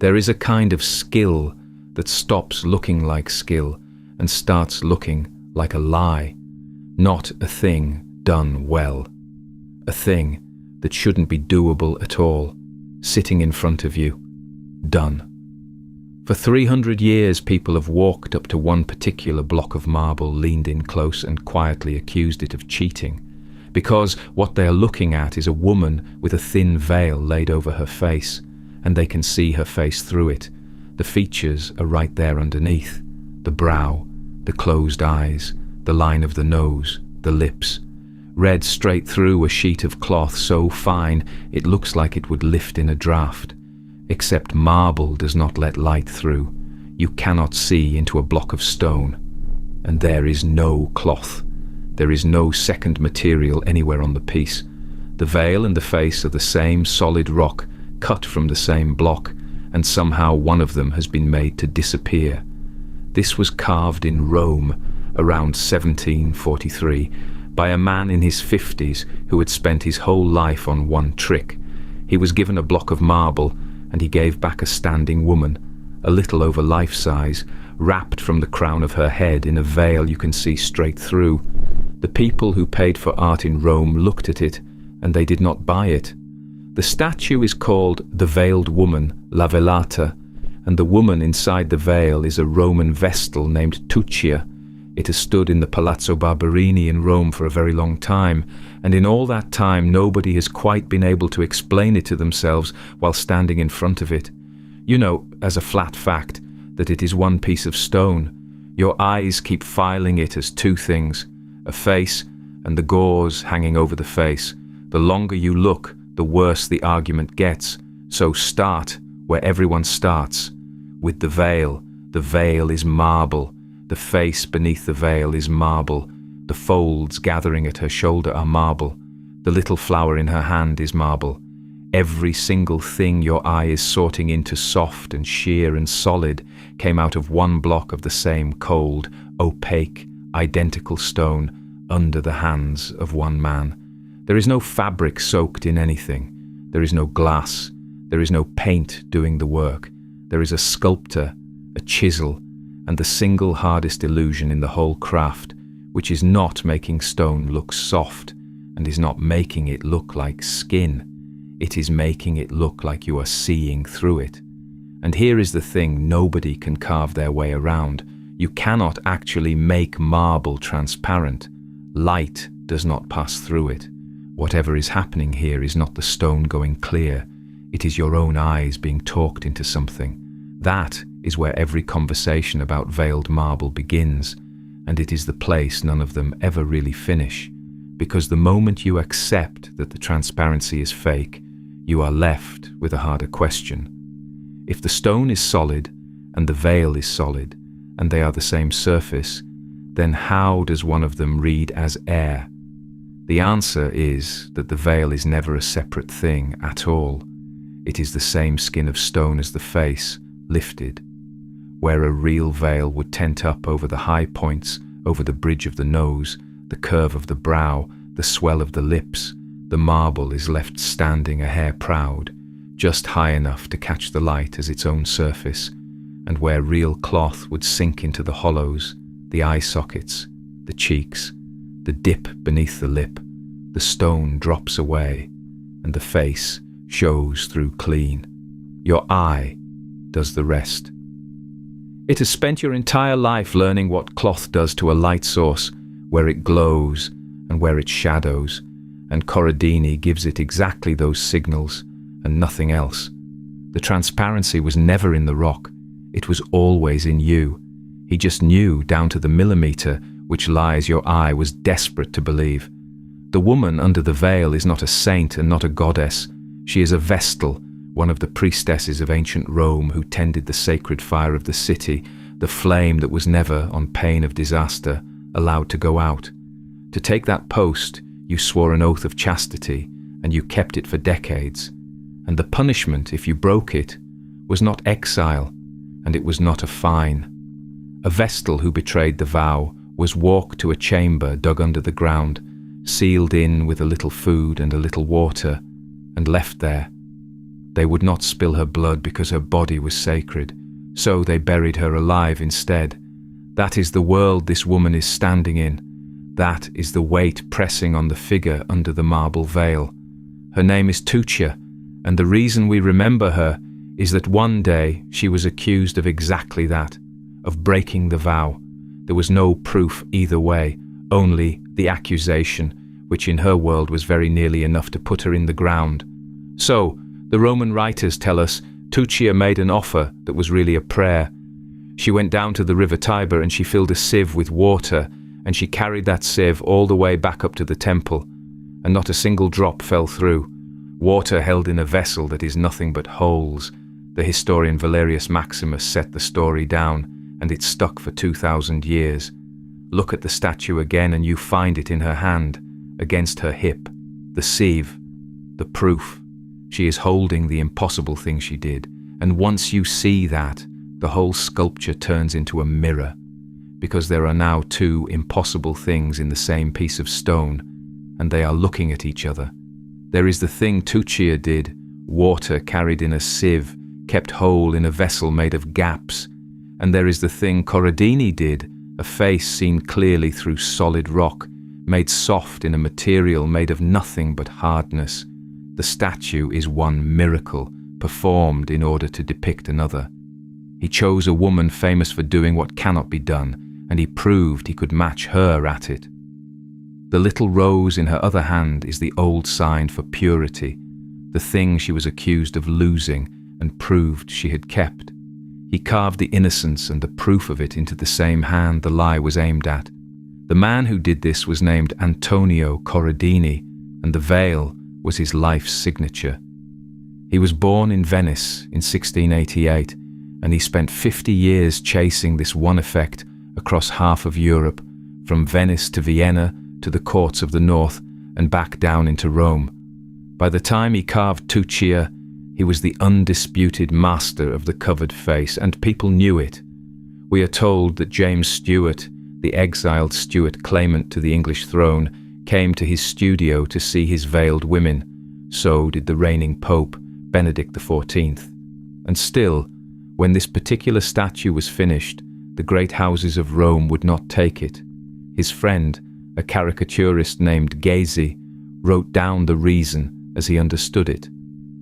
There is a kind of skill that stops looking like skill and starts looking like a lie, not a thing done well. A thing that shouldn't be doable at all, sitting in front of you, done. For 300 years people have walked up to one particular block of marble, leaned in close and quietly accused it of cheating, because what they are looking at is a woman with a thin veil laid over her face, and they can see her face through it. The features are right there underneath, the brow, the closed eyes, the line of the nose, the lips, read straight through a sheet of cloth so fine it looks like it would lift in a draught. Except marble does not let light through. You cannot see into a block of stone. And there is no cloth. There is no second material anywhere on the piece. The veil and the face are the same solid rock, cut from the same block, and somehow one of them has been made to disappear. This was carved in Rome around 1743 by a man in his 50s who had spent his whole life on one trick. He was given a block of marble, and he gave back a standing woman, a little over life size, wrapped from the crown of her head in a veil you can see straight through. The people who paid for art in Rome looked at it, and they did not buy it. The statue is called the Veiled Woman, La Velata, and the woman inside the veil is a Roman vestal named Tuccia. It has stood in the Palazzo Barberini in Rome for a very long time, and in all that time nobody has quite been able to explain it to themselves while standing in front of it. You know, as a flat fact, that it is one piece of stone. Your eyes keep filing it as two things, a face and the gauze hanging over the face. The longer you look, the worse the argument gets. So start where everyone starts, with the veil. The veil is marble. The face beneath the veil is marble. The folds gathering at her shoulder are marble. The little flower in her hand is marble. Every single thing your eye is sorting into soft and sheer and solid came out of one block of the same cold, opaque, identical stone under the hands of one man. There is no fabric soaked in anything. There is no glass. There is no paint doing the work. There is a sculptor, a chisel, and the single hardest illusion in the whole craft, which is not making stone look soft and is not making it look like skin. It is making it look like you are seeing through it. And here is the thing nobody can carve their way around. You cannot actually make marble transparent. Light does not pass through it. Whatever is happening here is not the stone going clear. It is your own eyes being talked into something. That is where every conversation about veiled marble begins, and it is the place none of them ever really finish, because the moment you accept that the transparency is fake, you are left with a harder question. If the stone is solid and the veil is solid, and they are the same surface, then how does one of them read as air? The answer is that the veil is never a separate thing at all. It is the same skin of stone as the face, lifted. Where a real veil would tent up over the high points, over the bridge of the nose, the curve of the brow, the swell of the lips, the marble is left standing a hair proud, just high enough to catch the light as its own surface, and where real cloth would sink into the hollows, the eye sockets, the cheeks, the dip beneath the lip, the stone drops away, and the face shows through clean. Your eye does the rest. It has spent your entire life learning what cloth does to a light source, where it glows and where it shadows, and Corradini gives it exactly those signals and nothing else. The transparency was never in the rock, it was always in you. He just knew down to the millimeter which lies your eye was desperate to believe. The woman under the veil is not a saint and not a goddess. She is a vestal, one of the priestesses of ancient Rome who tended the sacred fire of the city, the flame that was never, on pain of disaster, allowed to go out. To take that post, you swore an oath of chastity, and you kept it for decades. And the punishment, if you broke it, was not exile, and it was not a fine. A vestal who betrayed the vow was walked to a chamber dug under the ground, sealed in with a little food and a little water, and left there. They would not spill her blood because her body was sacred, so they buried her alive instead. That is the world this woman is standing in. That is the weight pressing on the figure under the marble veil. Her name is Tuccia, and the reason we remember her is that one day she was accused of exactly that, of breaking the vow. There was no proof either way, only the accusation, which in her world was very nearly enough to put her in the ground. So, the Roman writers tell us Tuccia made an offer that was really a prayer. She went down to the river Tiber and she filled a sieve with water, and she carried that sieve all the way back up to the temple, and not a single drop fell through. Water held in a vessel that is nothing but holes. The historian Valerius Maximus set the story down, and it stuck for 2,000 years. Look at the statue again and you find it in her hand, against her hip, the sieve, the proof. She is holding the impossible thing she did, and once you see that, the whole sculpture turns into a mirror, because there are now two impossible things in the same piece of stone, and they are looking at each other. There is the thing Tuccia did, water carried in a sieve, kept whole in a vessel made of gaps, and there is the thing Corradini did, a face seen clearly through solid rock, made soft in a material made of nothing but hardness. The statue is one miracle, performed in order to depict another. He chose a woman famous for doing what cannot be done, and he proved he could match her at it. The little rose in her other hand is the old sign for purity, the thing she was accused of losing and proved she had kept. He carved the innocence and the proof of it into the same hand the lie was aimed at. The man who did this was named Antonio Corradini, and the veil was his life's signature. He was born in Venice in 1688, and he spent 50 years chasing this one effect across half of Europe, from Venice to Vienna to the courts of the north and back down into Rome. By the time he carved Tuccia, he was the undisputed master of the covered face, and people knew it. We are told that James Stuart, the exiled Stuart claimant to the English throne, came to his studio to see his veiled women. So did the reigning Pope, Benedict XIV. And still, when this particular statue was finished, the great houses of Rome would not take it. His friend, a caricaturist named Gauze, wrote down the reason as he understood it.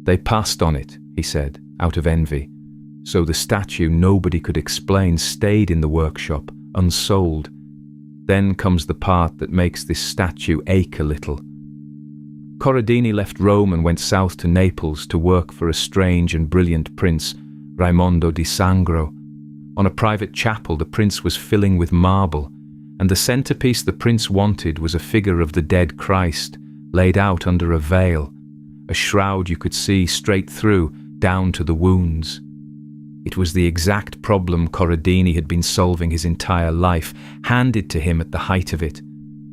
They passed on it, he said, out of envy. So the statue nobody could explain stayed in the workshop, unsold. Then comes the part that makes this statue ache a little. Corradini left Rome and went south to Naples to work for a strange and brilliant prince, Raimondo di Sangro. On a private chapel the prince was filling with marble, and the centerpiece the prince wanted was a figure of the dead Christ, laid out under a veil, a shroud you could see straight through, down to the wounds. It was the exact problem Corradini had been solving his entire life, handed to him at the height of it.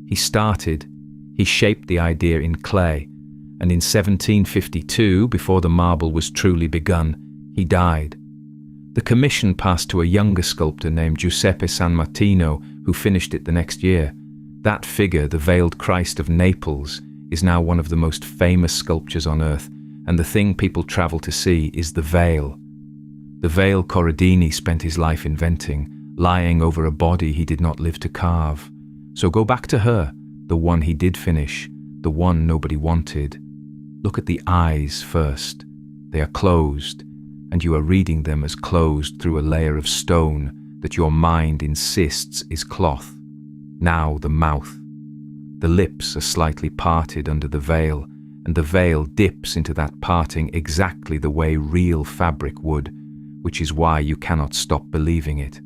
He shaped the idea in clay, and in 1752, before the marble was truly begun, he died. The commission passed to a younger sculptor named Giuseppe San Martino, who finished it the next year. That figure, the veiled Christ of Naples, is now one of the most famous sculptures on earth, and the thing people travel to see is the veil. The veil Corradini spent his life inventing, lying over a body he did not live to carve. So go back to her, the one he did finish, the one nobody wanted. Look at the eyes first. They are closed, and you are reading them as closed through a layer of stone that your mind insists is cloth. Now the mouth. The lips are slightly parted under the veil, and the veil dips into that parting exactly the way real fabric would, which is why you cannot stop believing it.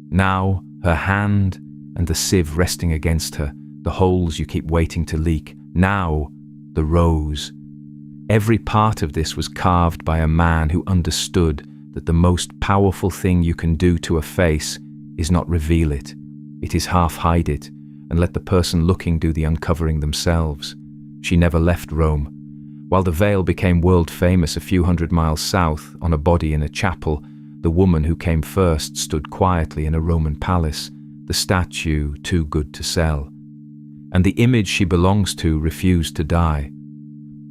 Now her hand and the sieve resting against her, the holes you keep waiting to leak. Now the rose. Every part of this was carved by a man who understood that the most powerful thing you can do to a face is not reveal it. It is half hide it, and let the person looking do the uncovering themselves. She never left Rome. While the veil became world famous a few hundred miles south, on a body in a chapel, the woman who came first stood quietly in a Roman palace, the statue too good to sell. And the image she belongs to refused to die.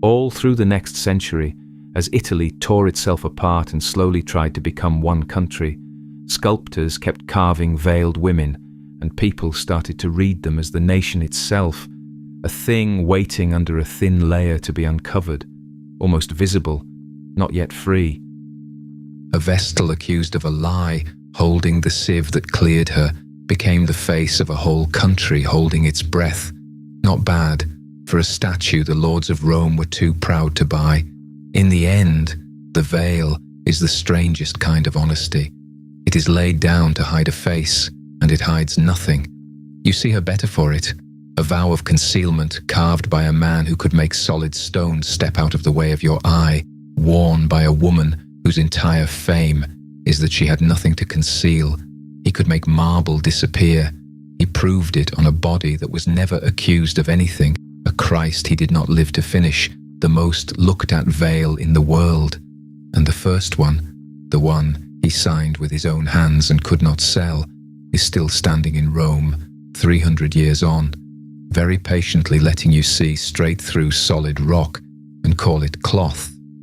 All through the next century, As Italy tore itself apart and slowly tried to become one country, sculptors kept carving veiled women, and people started to read them as the nation itself, a thing waiting under a thin layer to be uncovered, almost visible, not yet free. A vestal accused of a lie, holding the sieve that cleared her, became the face of a whole country holding its breath. Not bad, for a statue the lords of Rome were too proud to buy. In the end, the veil is the strangest kind of honesty. It is laid down to hide a face, and it hides nothing. You see her better for it, a vow of concealment carved by a man who could make solid stone step out of the way of your eye, worn by a woman whose entire fame is that she had nothing to conceal. He could make marble disappear. He proved it on a body that was never accused of anything, a Christ he did not live to finish, the most looked at veil in the world. And the first one, the one he signed with his own hands and could not sell, is still standing in Rome, 300 years on, very patiently letting you see straight through solid rock and call it cloth.